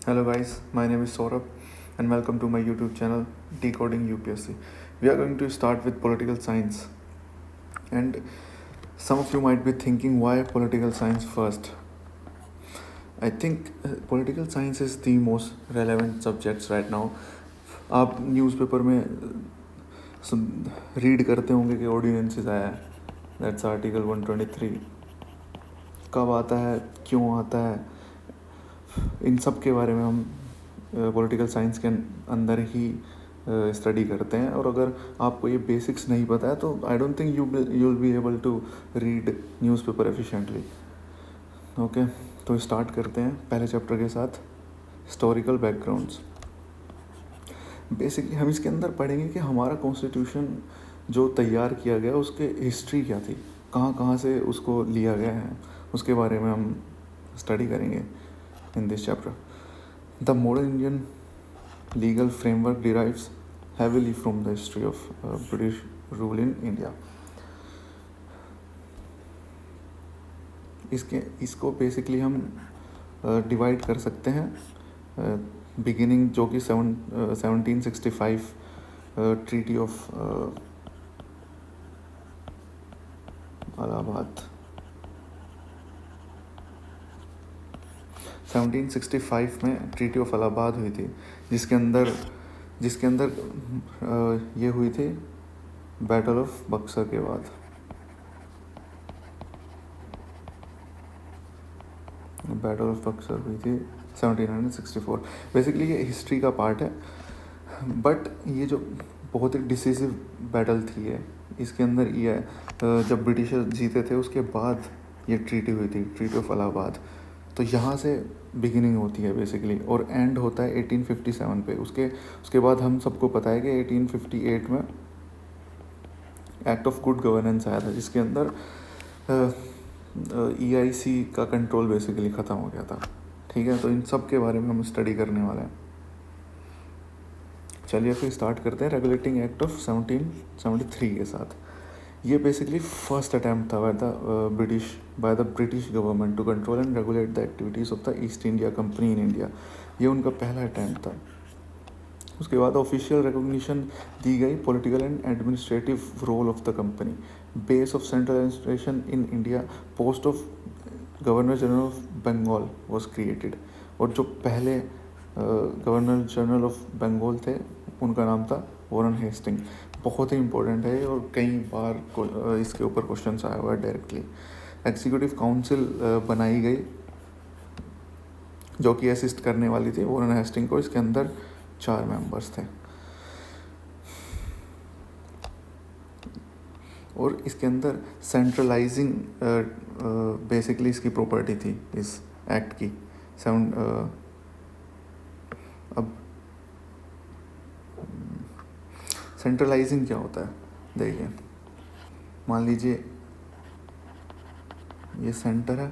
Hello guys, my name is Saurabh and welcome to my YouTube channel Decoding UPSC. We are going to start with political science, and some of you might be thinking, why political science first? I think political science is the most relevant subjects right now. आप newspaper में read करते होंगे कि ordinances आया है, that's article 123. कब आता है, क्यों आता है, इन सब के बारे में हम पॉलिटिकल साइंस के अंदर ही स्टडी करते हैं. और अगर आपको ये बेसिक्स नहीं पता है तो I don't think you will be able to read newspaper efficiently. Okay, तो स्टार्ट करते हैं पहले चैप्टर के साथ, हिस्टोरिकल बैकग्राउंड्स. बेसिकली हम इसके अंदर पढ़ेंगे कि हमारा कॉन्स्टिट्यूशन जो तैयार किया गया उसके हिस्ट्री क्या थी, कहाँ कहाँ से उसको लिया गया है, उसके बारे में हम स्टडी करेंगे in this chapter. The modern Indian legal framework derives heavily from the history of British rule in India. इसको बेसिकली हम डिवाइड कर सकते हैं. बिगिनिंग जो कि 1765 ट्रीटी ऑफ इलाहाबाद, 1765 में ट्रीटी ऑफ इलाहाबाद हुई थी, जिसके अंदर ये हुई थी बैटल ऑफ बक्सर के बाद. बैटल ऑफ बक्सर हुई थी 1764. बेसिकली ये हिस्ट्री का पार्ट है, बट ये जो बहुत ही डिसिसिव बैटल थी है, इसके अंदर ये जब ब्रिटिशर जीते थे उसके बाद ये ट्रीटी हुई थी, ट्रीटी ऑफ इलाहाबाद. तो यहाँ से बिगिनिंग होती है बेसिकली, और एंड होता है 1857 पे. उसके बाद हम सबको पता है कि 1858 में एक्ट ऑफ गुड गवर्नेंस आया था, जिसके अंदर EIC का कंट्रोल बेसिकली ख़त्म हो गया था. ठीक है, तो इन सब के बारे में हम स्टडी करने वाले हैं. चलिए फिर स्टार्ट करते हैं रेगुलेटिंग एक्ट ऑफ 1773 के साथ. ये बेसिकली फर्स्ट अटैम्प्ट था by the British government to control and regulate the activities of the East India Company in India. ये उनका पहला अटैम्प्ट था. उसके बाद ऑफिशियल रिकॉग्निशन दी गई political and administrative role of the company, base of central administration in India, post of governor general of Bengal was created. और जो पहले गवर्नर जनरल ऑफ बंगाल थे उनका नाम था वॉरेन हेस्टिंग. बहुत ही इंपॉर्टेंट है और कई बार इसके ऊपर क्वेश्चन आया हुआ है डायरेक्टली. एग्जीक्यूटिव काउंसिल बनाई गई जो कि असिस्ट करने वाली थी वॉरेन हेस्टिंग को. इसके अंदर 4 मेंबर्स थे, और इसके अंदर सेंट्रलाइजिंग बेसिकली इसकी प्रॉपर्टी थी इस एक्ट की. अब सेंट्रलाइजिंग क्या होता है, देखिए मान लीजिए ये सेंटर है,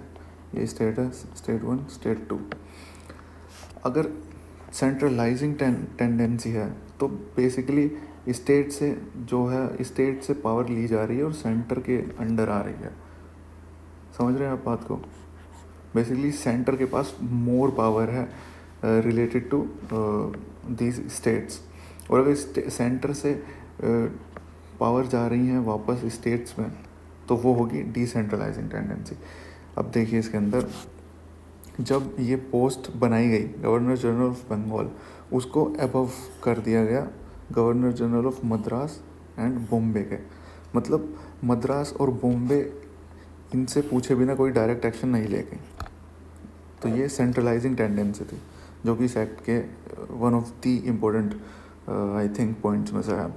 ये स्टेट है, स्टेट 1 स्टेट 2. अगर सेंट्रलाइजिंग टेंडेंसी है तो बेसिकली स्टेट से पावर ली जा रही है और सेंटर के अंडर आ रही है. समझ रहे हैं आप बात को? बेसिकली सेंटर के पास मोर पावर है रिलेटेड टू दीज स्टेट्स, और अगर सेंटर से पावर जा रही हैं वापस स्टेट्स में तो वो होगी डिसेंट्रलाइजिंग टेंडेंसी. अब देखिए इसके अंदर जब ये पोस्ट बनाई गई गवर्नर जनरल ऑफ बंगाल, उसको अबव कर दिया गया governor general of Madras and Bombay के. मतलब मद्रास और बॉम्बे इनसे पूछे बिना कोई डायरेक्ट एक्शन नहीं ले गए. तो ये सेंट्रलाइजिंग टेंडेंसी थी जो कि इस एक्ट के one of the important I think points में से है.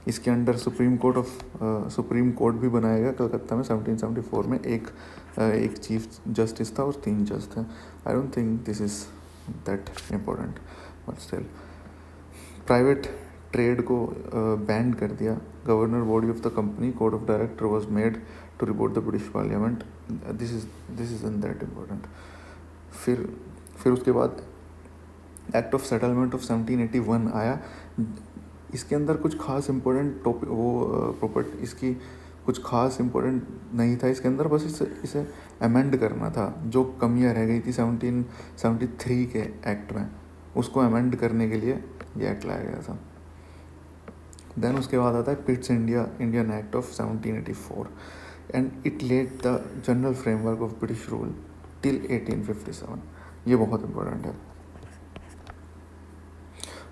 इसके अंडर सुप्रीम कोर्ट भी बनाया गया कलकत्ता में 1774 में. एक चीफ जस्टिस था और 3 जज थे. I don't think this is that important, but still. Private trade को बैन कर दिया. Governor body of the company court of director was made to report the British parliament. This is in that important. फिर उसके बाद act of settlement of 1781 आया. इसके अंदर कुछ खास इम्पोर्टेंट प्रॉपर्टी इसकी कुछ खास इम्पोर्टेंट नहीं था इसके अंदर, बस इसे अमेंड करना था। जो कमियां रह गई थी 1773 के एक्ट में, उसको अमेंड करने के लिए ये एक्ट लाया गया था। देन उसके बाद आता है Pitt's Indian act of 1784 and it led the general framework of British rule till 1857। ये बहुत इंपॉर्टेंट है।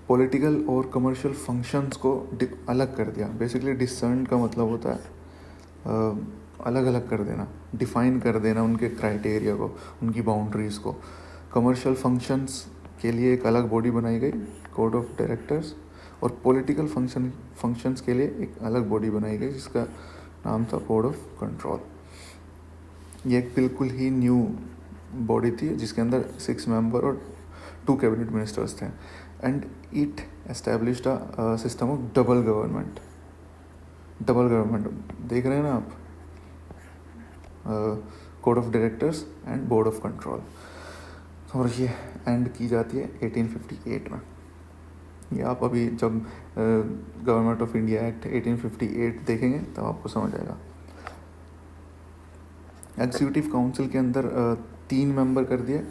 पॉलिटिकल और कमर्शियल फंक्शंस को अलग कर दिया। बेसिकली डिसर्न का मतलब होता है अलग अलग कर देना, डिफाइन कर देना उनके क्राइटेरिया को, उनकी बाउंड्रीज़ को। कमर्शियल फंक्शंस के लिए एक अलग बॉडी बनाई गई, कोड ऑफ डायरेक्टर्स, और पॉलिटिकल फंक्शंस के लिए एक अलग बॉडी बनाई गई जिसका नाम था बोर्ड ऑफ कंट्रोल। ये एक बिल्कुल ही न्यू बॉडी थी जिसके अंदर 6 मेंबर और 2 कैबिनेट मिनिस्टर्स थे and it established a system of double government. देख रहे हैं ना आप, code of directors and board of control, और ये एंड की जाती है 1858 में। ये आप अभी जब गवर्नमेंट ऑफ इंडिया एक्ट 1858 देखेंगे तब आपको समझ आएगा। एग्जीक्यूटिव काउंसिल के अंदर 3 मेंबर कर दिए,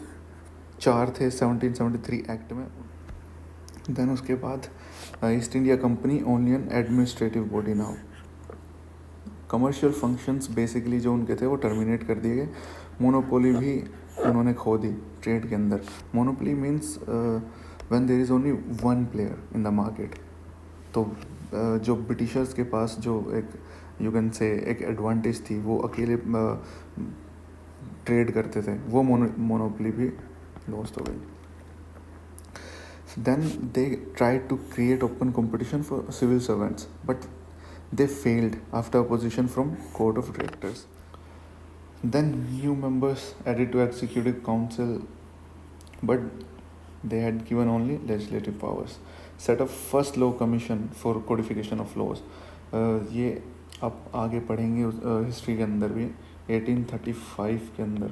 4 थे 1773 एक्ट में। देन उसके बाद east India company only an administrative body now. Commercial functions basically जो उनके थे वो टर्मिनेट कर दिए गए। मोनोपोली भी उन्होंने खो दी ट्रेड के अंदर। Monopoly means when there is only one player in the market. तो जो ब्रिटिशर्स के पास जो एक यू कैन से एक एडवांटेज थी, वो अकेले ट्रेड करते थे, वो मोनोपोली भी लॉस्ट हो गई। Then they tried to create open competition for civil servants, but they failed after opposition from court of directors. Then new members added to executive council, but they had given only legislative powers. Set up first law commission for codification of laws. ये आप आगे पढ़ेंगे history के अंदर भी। 1835 के अंदर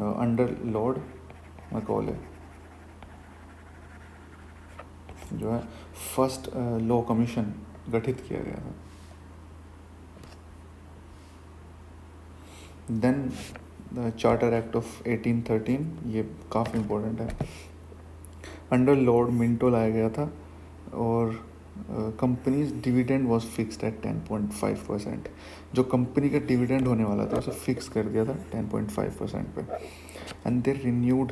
under Lord Macaulay जो है फर्स्ट लॉ कमीशन गठित किया गया था। देन चार्टर एक्ट ऑफ 1813, ये काफ़ी इम्पोर्टेंट है। अंडर लॉर्ड मिंटो लाया गया था और companies dividend was fixed at 10.5%। जो कंपनी का डिविडेंड होने वाला था उसे फिक्स कर दिया था 10.5% पे। And they renewed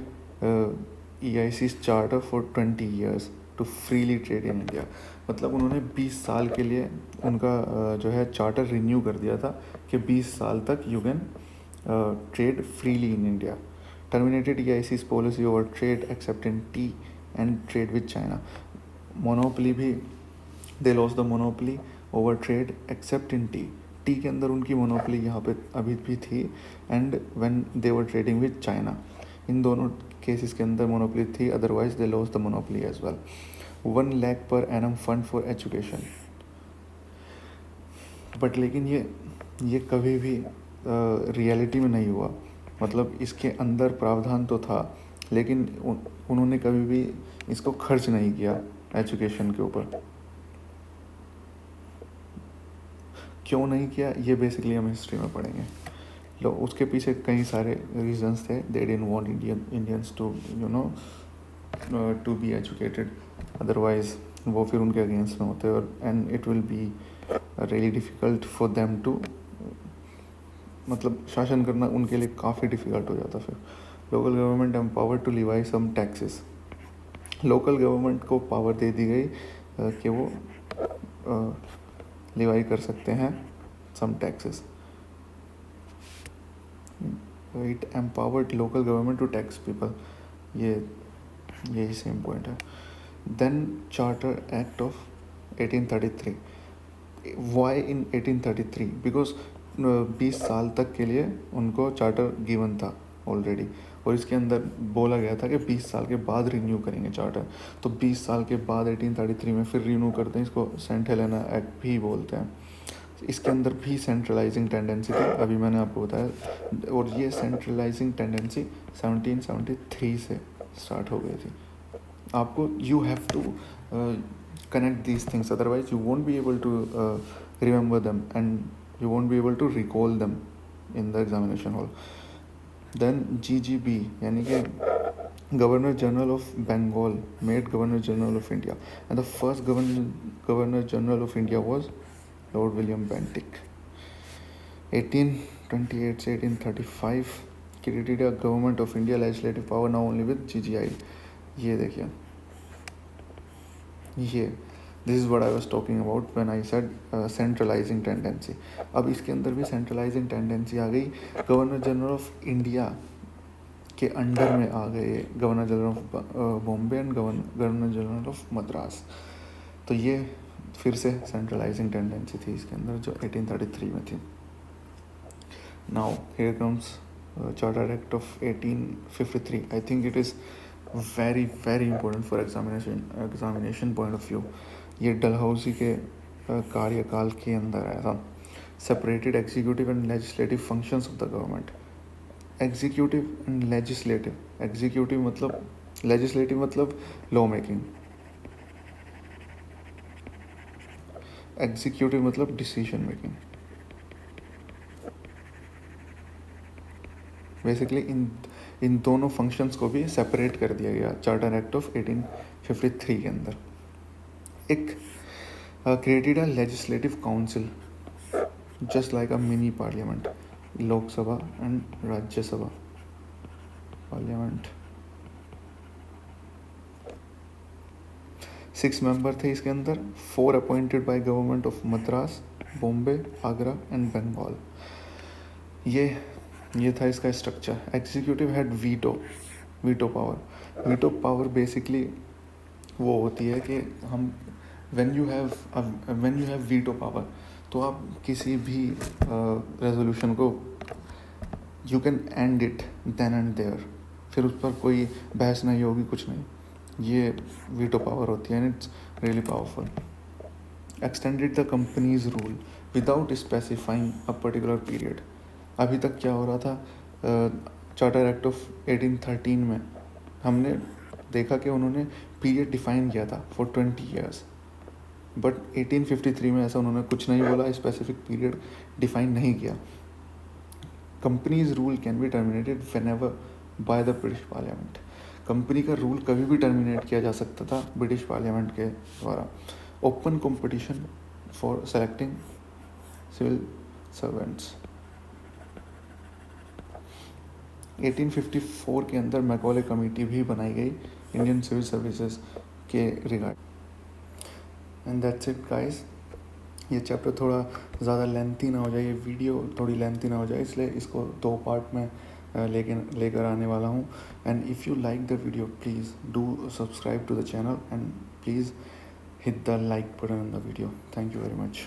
EIC's charter for 20 years to freely trade in India. मतलब उन्होंने 20 साल के लिए उनका जो है चार्टर रिन्यू कर दिया था कि 20 साल तक you can trade freely in India. Terminated EIC's policy over trade except in tea and trade with China. Monopoly भी, they lost the monopoly over trade except in tea के अंदर उनकी मोनोपली यहाँ पे अभी भी थी, and when they were trading with China. इन दोनों केसेस के अंदर मोनोपली थी, otherwise they lost the monopoly as well. 1 lakh per annum fund for education. But लेकिन ये कभी भी रियलिटी में नहीं हुआ। मतलब इसके अंदर प्रावधान तो था, लेकिन उन्होंने कभी भी इसको खर्च नहीं किया एजुकेशन के ऊपर। क्यों नहीं किया ये बेसिकली हम हिस्ट्री में पढ़ेंगे। लो, उसके पीछे कई सारे रीजंस थे। They didn't want Indians to to be educated, otherwise वो फिर उनके अगेंस्ट में होते और and it will be really difficult for them to, मतलब शासन करना उनके लिए काफ़ी डिफ़िकल्ट हो जाता। फिर local government empower to levy some taxes. Local government को पावर दे दी गई कि वो लिवाई कर सकते हैं some taxes. It empowered local government to tax people. यही सेम पॉइंट है। Then charter act of 1833। Why in 1833? Because 20 साल तक के लिए उनको चार्टर गिवन था ऑलरेडी, और इसके अंदर बोला गया था कि 20 साल के बाद रिन्यू करेंगे चार्टर। तो 20 साल के बाद 1833 में फिर रिन्यू करते हैं। इसको सेंट हेलेना एक्ट भी बोलते हैं। इसके अंदर भी सेंट्रलाइजिंग टेंडेंसी थी, अभी मैंने आपको बताया, और ये सेंट्रलाइजिंग टेंडेंसी 1773 से स्टार्ट हो गई थी। आपको you have to connect these things, otherwise you won't be able to remember them, and you won't be able to recall them in the examination hall. Then GGB यानी कि Governor General of Bengal made Governor General of India, and the first Governor General of India was Lord William Bentinck. 1828 से 1835 created a Government of India legislative power now only with GGI. ये देखिए, ये this is what I was talking about when I said centralising tendency. अब इसके अंदर भी centralising tendency आ गई. Governor general of India के अंडर में आ गए governor general of Bombay and governor general of Madras. तो ये फिर से सेंट्रलाइजिंग टेंडेंसी थी इसके अंदर जो 1833 में थी. Now here comes charter act of 1853. I think it is very very important for examination point of view. ये डलहौजी के कार्यकाल के अंदर आया था. Separated executive and legislative functions of the government. Executive and legislative. Executive मतलब, लेजिस्लेटिव मतलब law making, executive मतलब डिसीजन मेकिंग. बेसिकली इन दोनों फंक्शंस को भी सेपरेट कर दिया गया चार्टर एक्ट ऑफ 1853 के अंदर. एक created a legislative council just like a mini parliament. Lok Sabha and Rajya Sabha parliament. 6 member थे इसके अंदर. 4 appointed by government of Madras, Bombay, Agra and Bengal. ये था इसका structure. Executive had veto power. Veto power basically वो होती है कि हम when you have veto power तो आप किसी भी रेजोल्यूशन को you can end it then and there. फिर उस पर कोई बहस नहीं होगी, कुछ नहीं. ये वीटो पावर होती है and it's really powerful. Extended the companies rule without specifying a particular period. अभी तक क्या हो रहा था, चार्टर एक्ट ऑफ 1813 में हमने देखा कि उन्होंने पीरियड डिफाइन किया था फॉर 20 ईयर्स. बट 1853 में ऐसा उन्होंने कुछ नहीं बोला, स्पेसिफिक पीरियड डिफाइन नहीं किया. Companies rule can be terminated whenever bye the British parliament. Company का रूल कभी भी टर्मिनेट किया जा सकता था ब्रिटिश पार्लियामेंट के द्वारा. Open competition for selecting civil servants. 1854 के अंदर मैकॉले कमेटी भी बनाई गई इंडियन सिविल सर्विसेज के regard. And that's it guys. ये चैप्टर थोड़ा ज़्यादा लेंथी ना हो जाए, ये वीडियो थोड़ी लेंथी ना हो जाए, इसलिए इसको 2 पार्ट में लेकर आने वाला हूँ. And if you like the video please do subscribe to the channel and please hit the like button on the video. Thank you very much.